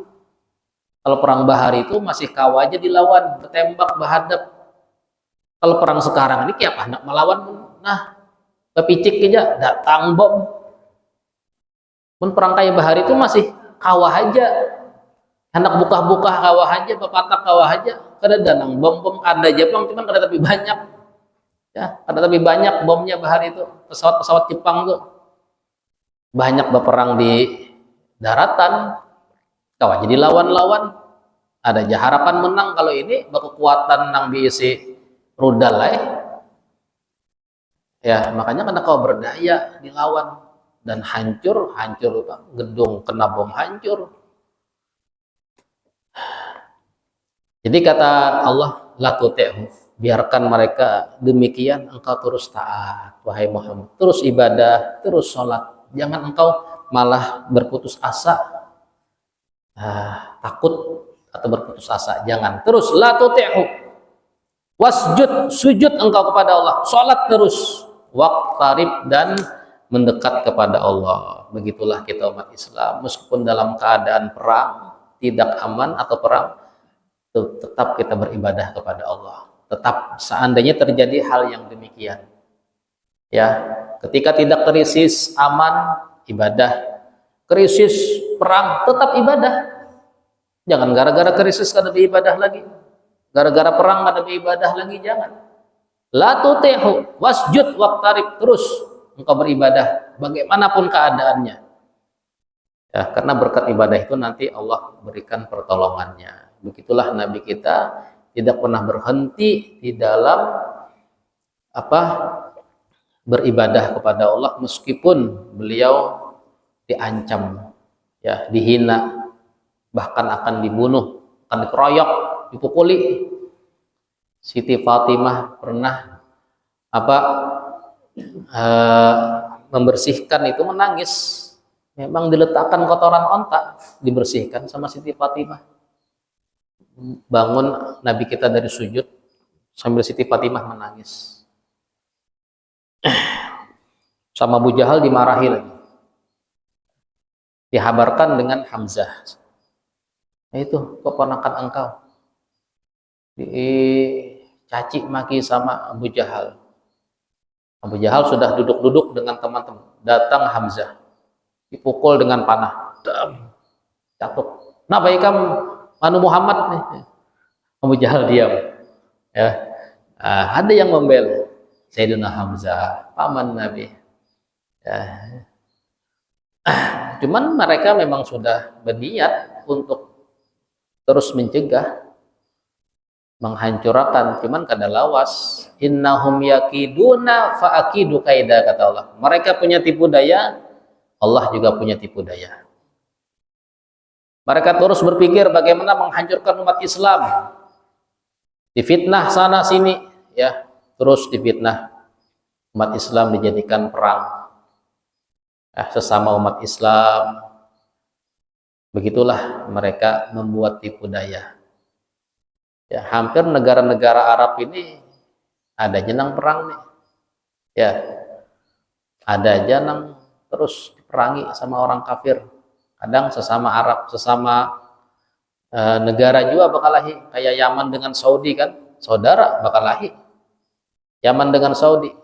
Kalau perang bahari itu masih kau aja dilawan, bertembak, berhadap. Kalau perang sekarang ini kayak apa? Nak melawan, nah, kepicik aja, datang bom. Pun perang kayak bahari itu masih kawah aja. Anak buka-buka kawah aja, pepatak kawah aja. Kada danang bom-bom ada Jepang, cuman kada tapi banyak. Ya, ada lebih banyak bomnya bahari itu. Pesawat-pesawat Jepang tuh banyak berperang di daratan. Kau jadi lawan-lawan, ada aja harapan menang. Kalau ini berkekuatan nang biisi rudal ya, makanya karena kau berdaya dilawan dan hancur gedung kena bom hancur. Jadi kata Allah, la tuti'hu, biarkan mereka demikian, engkau terus taat wahai Muhammad, terus ibadah, terus sholat, jangan engkau malah berputus asa. Takut atau berputus asa, jangan. Terus la tuti'hu wasjud, sujud engkau kepada Allah, salat terus, waqtarib, dan mendekat kepada Allah. Begitulah kita umat Islam, meskipun dalam keadaan perang, tidak aman atau perang, tetap kita beribadah kepada Allah. Tetap seandainya terjadi hal yang demikian, ya, ketika tidak krisis aman, ibadah. Krisis perang, tetap ibadah. Jangan gara-gara krisis kada beribadah lagi, gara-gara perang kada beribadah lagi, jangan. La tuti'hu wasjud waqtarib, terus engkau beribadah bagaimanapun keadaannya. Ya, karena berkat ibadah itu nanti Allah berikan pertolongannya. Begitulah Nabi kita tidak pernah berhenti di dalam beribadah kepada Allah meskipun beliau diancam, ya, dihina, bahkan akan dibunuh, akan dikeroyok, dipukuli. Siti Fatimah pernah membersihkan itu, menangis. Memang diletakkan kotoran onta, dibersihkan sama Siti Fatimah. Bangun Nabi kita dari sujud sambil Siti Fatimah menangis. Sama Abu Jahal dimarahi lagi. dihabarkan dengan Hamzah. Nah, itu keponakan engkau dicaci maki sama Abu Jahal. Abu Jahal sudah duduk-duduk dengan teman-teman. Datang Hamzah, dipukul dengan panah. Jatuh. Nah, baik kamu, Manu Muhammad nih. Abu Jahal diam. Ya, ada yang membela Sayyidina Hamzah, paman Nabi. Ya. Cuman mereka memang sudah berniat untuk terus mencegah, menghancurkan, cuman kada lawas. Innahum yakiduna fa'akidu kaida, kata Allah. Mereka punya tipu daya, Allah juga punya tipu daya. Mereka terus berpikir bagaimana menghancurkan umat Islam. Difitnah sana sini, ya, terus difitnah. Umat Islam dijadikan perang. Sesama umat Islam. Begitulah mereka membuat tipu daya. Ya, hampir negara-negara Arab ini ada jenang perang nih. Ya, ada jenang terus diperangi sama orang kafir. Kadang sesama Arab, sesama negara juga bakalahi. Kayak Yaman dengan Saudi kan, saudara bakalahi. Yaman dengan Saudi.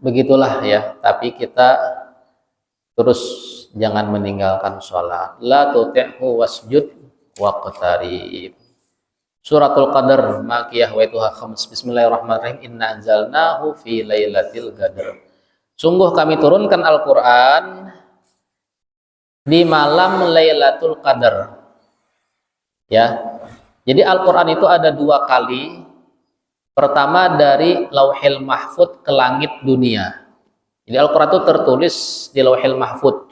Begitulah ya, tapi kita terus jangan meninggalkan sholat. La tuti'hu wasjud waqtarib. Suratul Qadar makiyah wa ituha khams. Bismillahirrahmanirrahim. Inna anzalnahu fi lailatul qadar. Sungguh kami turunkan Al-Qur'an di malam Lailatul Qadar. Ya. Jadi Al-Qur'an itu ada 2 kali. Pertama dari Lauhil Mahfud ke langit dunia. Jadi Al-Quran itu tertulis di Lauhil Mahfud.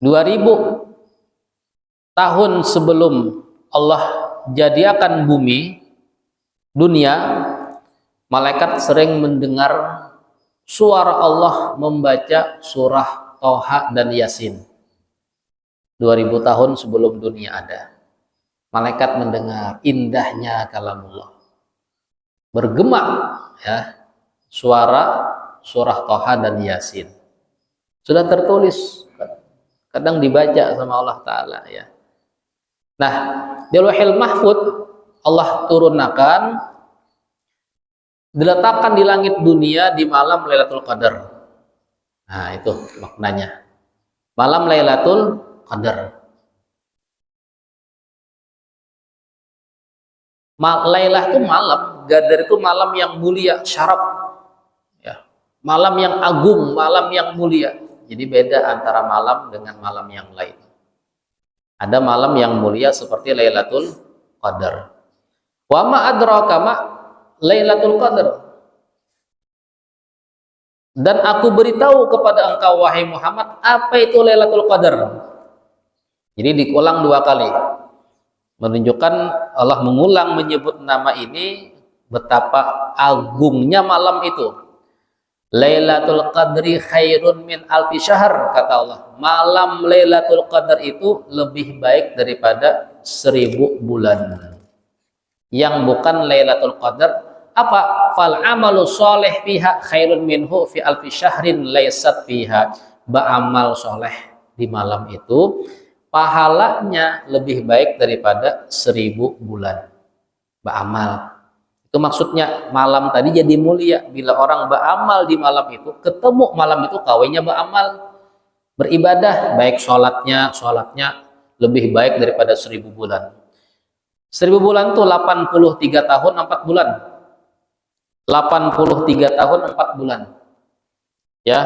2000 tahun sebelum Allah jadiakan bumi, dunia, malaikat sering mendengar suara Allah membaca surah Toha dan Yasin. 2000 tahun sebelum dunia ada. Malaikat mendengar indahnya kalamullah. Bergema ya suara surah Toha dan Yasin. Sudah tertulis, kadang dibaca sama Allah Ta'ala ya. Nah, di Lauhil Mahfud Allah turunkan, diletakkan di langit dunia di malam Lailatul Qadar. Nah, itu maknanya. Malam Lailatul Qadar. Lailah itu malam, Qadar itu malam yang mulia, syaraf. Ya. Malam yang agung, malam yang mulia. Jadi beda antara malam dengan malam yang lain. Ada malam yang mulia seperti Lailatul Qadar. Wa ma adraka ma Lailatul Qadar. Dan aku beritahu kepada engkau wahai Muhammad, apa itu Lailatul Qadar? Jadi diulang 2 kali. Menunjukkan Allah mengulang menyebut nama ini, betapa agungnya malam itu. Lailatul Qadri khairun min alfi syahr, kata Allah. Malam Lailatul Qadar itu lebih baik daripada 1000 bulan. Yang bukan Lailatul Qadar apa? Fal amalu sholeh fiha khairun minhu fi alfi syahrin laysat fiha. Ba'amal soleh di malam itu pahalanya lebih baik daripada 1000 bulan. Ba'amal. Itu maksudnya malam tadi jadi mulia. Bila orang beramal di malam itu, ketemu malam itu kawinnya beramal. Beribadah, baik sholatnya lebih baik daripada 1000 bulan. 1000 bulan itu 83 tahun 4 bulan. 83 tahun 4 bulan. Ya,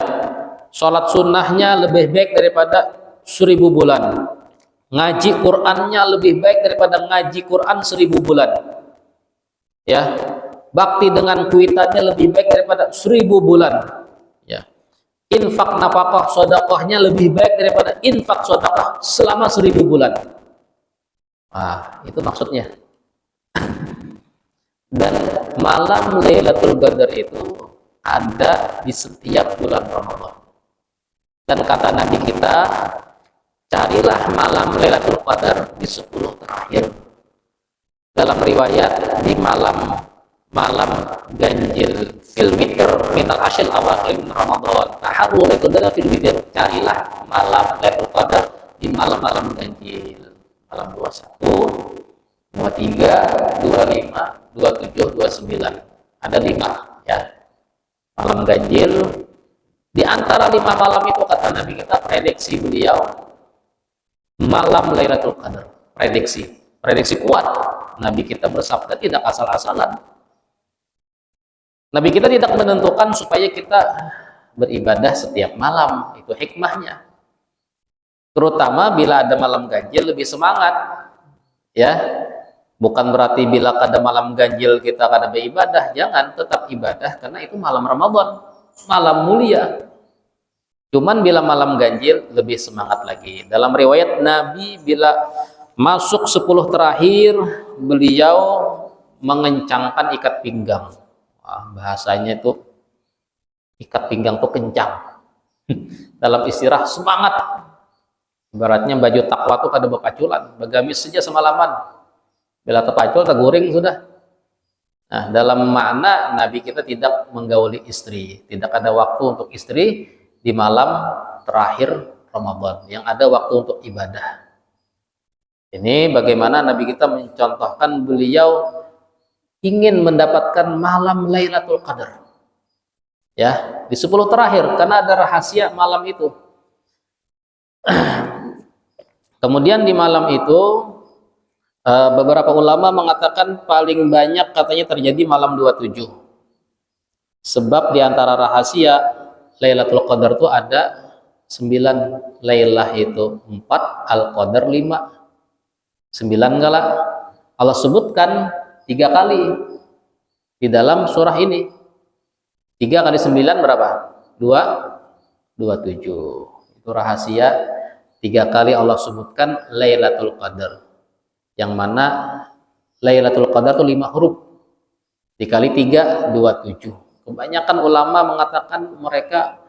sholat sunnahnya lebih baik daripada 1000 bulan. Ngaji Qur'annya lebih baik daripada ngaji Qur'an 1000 bulan. Ya, bakti dengan kuitannya lebih baik daripada 1000 bulan. Ya, infak nafkah sedekahnya lebih baik daripada infak sedekah selama 1000 bulan. Itu maksudnya. Dan malam Lailatul Qadar itu ada di setiap bulan Ramadan. Dan kata Nabi kita, carilah malam Lailatul Qadar di 10 terakhir. Dalam riwayat di malam malam ganjil fil witr min al ashil awakhir min Ramadan. Taharru qadar fil witr, carilah malam Lailatul Qadar di malam-malam ganjil. Malam 21, 23, 25, 27, 29. Ada 5 ya. Malam ganjil di antara 5 malam itu kata Nabi kita, prediksi beliau malam Lailatul Qadar. Prediksi kuat. Nabi kita bersabda tidak asal-asalan. Nabi kita tidak menentukan supaya kita beribadah setiap malam. Itu hikmahnya. Terutama bila ada malam ganjil lebih semangat. Ya. Bukan berarti bila ada malam ganjil kita kada beribadah. Jangan, tetap ibadah karena itu malam Ramadan. Malam mulia. Cuman bila malam ganjil lebih semangat lagi. Dalam riwayat Nabi bila masuk 10 terakhir beliau mengencangkan ikat pinggang. Bahasanya itu ikat pinggang tuh kencang. Dalam istirahat semangat. Ibaratnya baju takwa tuh kada bepaculan, bagamis saja semalaman. Bila terpacul terguring sudah. Nah, dalam makna Nabi kita tidak menggauli istri, tidak ada waktu untuk istri di malam terakhir Ramadan, yang ada waktu untuk ibadah. Ini bagaimana Nabi kita mencontohkan beliau ingin mendapatkan malam Lailatul Qadar. Ya, di 10 terakhir karena ada rahasia malam itu. Kemudian di malam itu beberapa ulama mengatakan paling banyak katanya terjadi malam 27. Sebab di antara rahasia Lailatul Qadar itu ada 9. Lailah itu 4, Al-Qadar 5. 9 galak. Allah sebutkan 3 kali di dalam surah ini. 3 kali 9 berapa? 27. Itu rahasia. 3 kali Allah sebutkan Lailatul Qadar, yang mana Lailatul Qadar itu 5 huruf, dikali 3, 27. Kebanyakan ulama mengatakan mereka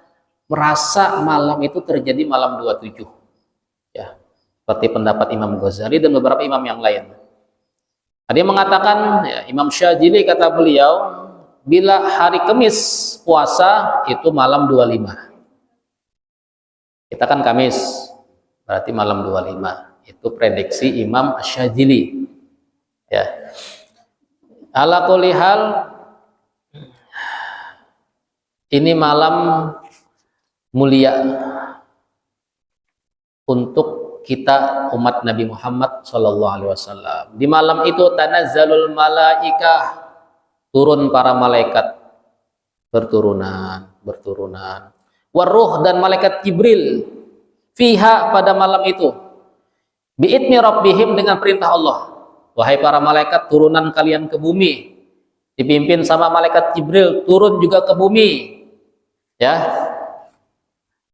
merasa malam itu terjadi malam 27 ya, seperti pendapat Imam Ghazali dan beberapa imam yang lain. Ada yang mengatakan ya, Imam Syadzili kata beliau, bila hari Kamis puasa itu malam 25. Kita kan Kamis, berarti malam 25. Itu prediksi Imam Syadzili. Ya. Ala kulli hal, ini malam mulia untuk kita umat Nabi Muhammad SAW. Di malam itu tanazzalul malaikah, turun para malaikat berturunan. Waruh dan malaikat Jibril fiha pada malam itu. Bi'idni rabbihim dengan perintah Allah. Wahai para malaikat, turunan kalian ke bumi. Dipimpin sama malaikat Jibril, turun juga ke bumi. Ya.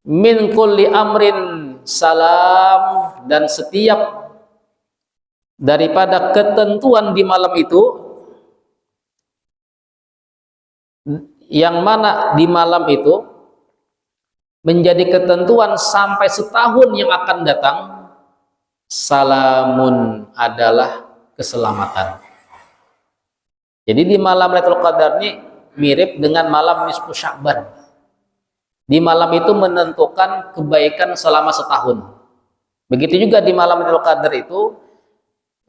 Min kulli amrin salam, dan setiap daripada ketentuan di malam itu, yang mana di malam itu menjadi ketentuan sampai setahun yang akan datang, salamun adalah keselamatan. Jadi di malam Lailatul Qadar ini mirip dengan malam nisfu Sya'ban. Di malam itu menentukan kebaikan selama setahun. Begitu juga di malam Lailatul Qadar itu,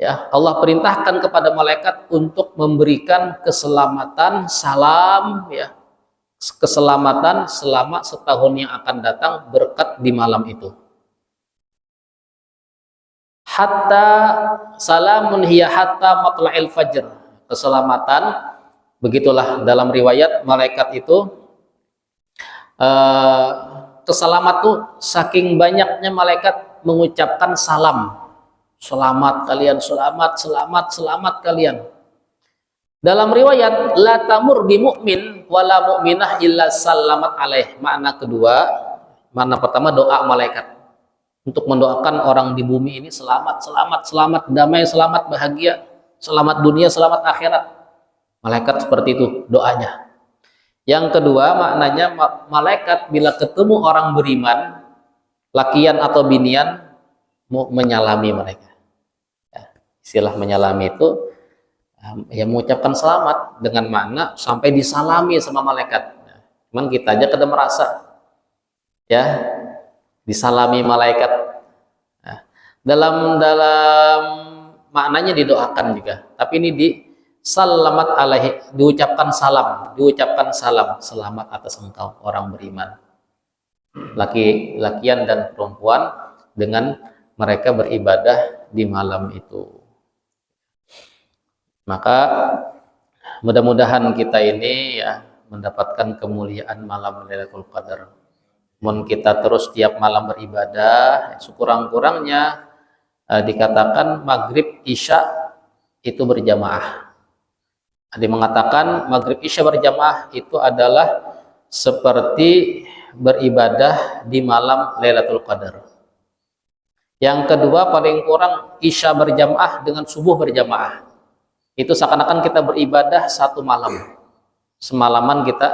ya, Allah perintahkan kepada malaikat untuk memberikan keselamatan, salam, ya, keselamatan selama setahun yang akan datang berkat di malam itu. Hatta salamun hiya hatta matla'il fajr. Keselamatan, begitulah dalam riwayat malaikat itu keselamat tuh saking banyaknya malaikat mengucapkan salam. Selamat kalian, selamat kalian. Dalam riwayat la tamur bi mu'min wala mu'minah illa salamat alaih. Makna kedua, makna pertama doa malaikat untuk mendoakan orang di bumi ini selamat, damai, selamat, bahagia, selamat dunia, selamat akhirat. Malaikat seperti itu doanya. Yang kedua maknanya malaikat bila ketemu orang beriman, lakian atau binian, mau menyalami mereka. Ya, istilah menyalami itu ya mengucapkan selamat dengan makna sampai disalami sama malaikat. Cuman kita aja kadang merasa ya disalami malaikat. Nah, dalam maknanya didoakan juga, tapi ini di salamat alaihi, diucapkan salam selamat atas engkau orang beriman, laki-lakian dan perempuan, dengan mereka beribadah di malam itu. Maka mudah-mudahan kita ini ya mendapatkan kemuliaan malam Lailatul Qadar. Mun kita terus tiap malam beribadah, sekurang-kurangnya dikatakan maghrib isya itu berjamaah. Ada mengatakan maghrib isya berjamaah itu adalah seperti beribadah di malam Lailatul Qadar. Yang kedua, paling kurang isya berjamaah dengan subuh berjamaah. Itu seakan-akan kita beribadah satu malam. Semalaman kita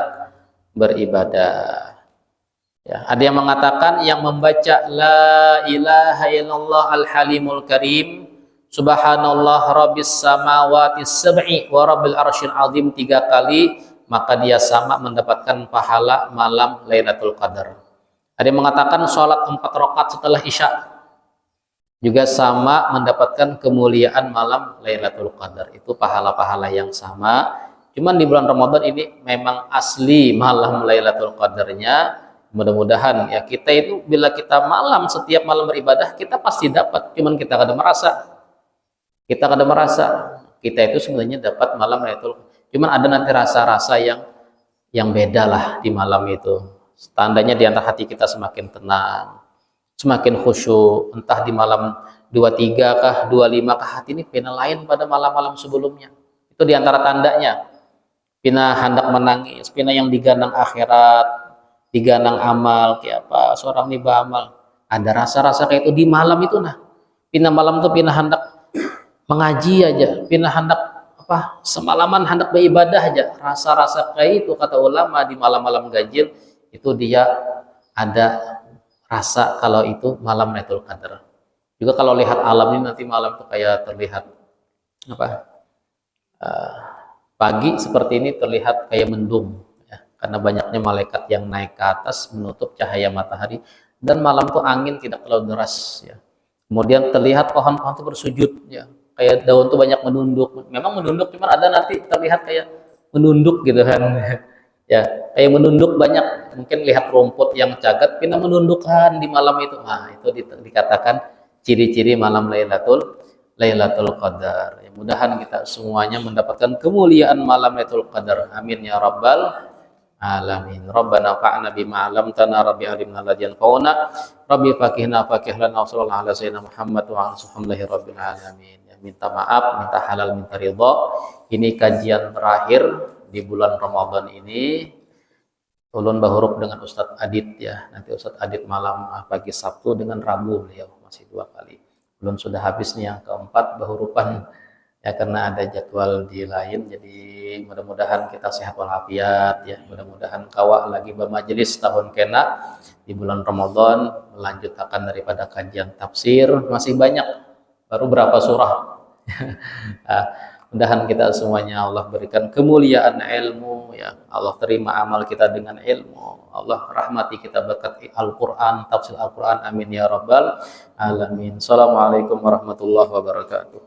beribadah. Ya, ada yang mengatakan yang membaca la ilaha illallah al-halimul karim subhanallah rabbis samawati sab'i wa rabbil arsyil azim 3 kali, maka dia sama mendapatkan pahala malam Lailatul Qadar. Ada yang mengatakan sholat 4 rakaat setelah isya juga sama mendapatkan kemuliaan malam Lailatul Qadar. Itu pahala-pahala yang sama. Cuman di bulan Ramadan ini memang asli malam Lailatul Qadarnya. Mudah-mudahan ya kita itu bila kita setiap malam beribadah kita pasti dapat. Cuman kita kadang merasa kita itu sebenarnya dapat malam Lailatul Qadar. Cuman ada nanti rasa-rasa yang beda lah di malam itu. Tandanya di antara hati kita semakin tenang, semakin khusyuk, entah di malam 23 kah, 25 kah, hati ini pina lain pada malam-malam sebelumnya. Itu di antara tandanya. Pina hendak menangis, pina yang diganang akhirat, diganang amal, kayak apa, seorang niba amal. Ada rasa-rasa kayak itu di malam itu nah. Pina malam tuh pina hendak mengaji aja, pina hendak semalaman hendak beribadah aja. Rasa-rasa kayak itu kata ulama di malam-malam ganjil itu dia ada rasa kalau itu malam Lailatul Qadar. Juga kalau lihat alam ini nanti malam tuh kayak terlihat pagi seperti ini terlihat kayak mendung ya, karena banyaknya malaikat yang naik ke atas menutup cahaya matahari, dan malam tuh angin tidak terlalu deras ya. Kemudian terlihat pohon-pohon tuh bersujud ya, kayak daun tuh banyak menunduk. Memang menunduk, cuman ada nanti terlihat kayak menunduk gitu kan. Ya, kayak menunduk banyak, mungkin lihat rumput yang cagat pindah menundukkan di malam itu. Nah, itu dikatakan ciri-ciri malam Lailatul Qadar. Ya, mudahan kita semuanya mendapatkan kemuliaan malam Lailatul Qadar. Amin ya rabbal alamin. Rabbana fa'na bima 'allamtana rabbi alimna alladhi yanfa'una rabbi faqihna faqih lana wa sallallahu ala sayyidina Muhammad wa ala alihi rabbil alamin. Ya, minta maaf, minta halal, minta ridha. Ini kajian terakhir di bulan Ramadan ini. Ulun bahuruk dengan Ustadz Adit ya. Nanti Ustadz Adit malam pagi Sabtu dengan Rabu beliau masih 2 kali. Ulun sudah habis nih yang keempat bahurupan ya, karena ada jadwal di lain. Jadi mudah-mudahan kita sehat walafiat ya. Mudah-mudahan kawa lagi bermajelis tahun kena di bulan Ramadan melanjutkan daripada kajian tafsir. Masih banyak, baru berapa surah. Mudahan kita semuanya Allah berikan kemuliaan ilmu ya. Allah terima amal kita dengan ilmu. Allah rahmati kita berkat Al-Quran, tafsir Al-Quran. Amin ya rabbal alamin. Assalamualaikum warahmatullahi wabarakatuh.